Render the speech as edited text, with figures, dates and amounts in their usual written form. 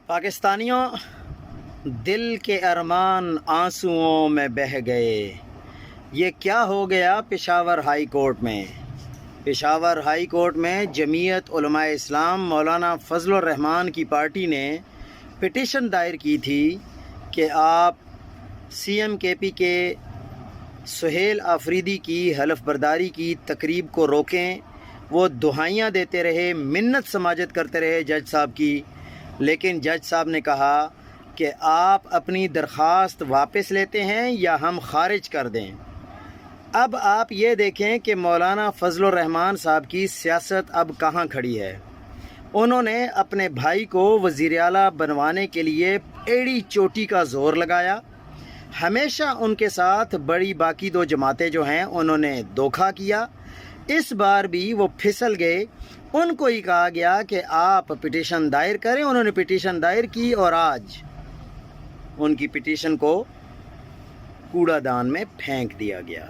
پاکستانیوں، دل کے ارمان آنسوؤں میں بہہ گئے۔ یہ کیا ہو گیا پشاور ہائی کورٹ میں؟ پشاور ہائی کورٹ میں جمعیت علماء اسلام مولانا فضل الرحمان کی پارٹی نے پٹیشن دائر کی تھی کہ آپ سی ایم کے پی کے سہیل آفریدی کی حلف برداری کی تقریب کو روکیں۔ وہ دہائیاں دیتے رہے، منت سماجت کرتے رہے جج صاحب کی، لیکن جج صاحب نے کہا کہ آپ اپنی درخواست واپس لیتے ہیں یا ہم خارج کر دیں۔ اب آپ یہ دیکھیں کہ مولانا فضل الرحمان صاحب کی سیاست اب کہاں کھڑی ہے۔ انہوں نے اپنے بھائی کو وزیر اعلیٰ بنوانے کے لیے ایڑی چوٹی کا زور لگایا۔ ہمیشہ ان کے ساتھ بڑی باقی دو جماعتیں جو ہیں انہوں نے دھوکہ کیا۔ اس بار بھی وہ پھسل گئے۔ ان کو ہی کہا گیا کہ آپ پٹیشن دائر کریں، انہوں نے پٹیشن دائر کی اور آج ان کی پٹیشن کو کوڑا دان میں پھینک دیا گیا۔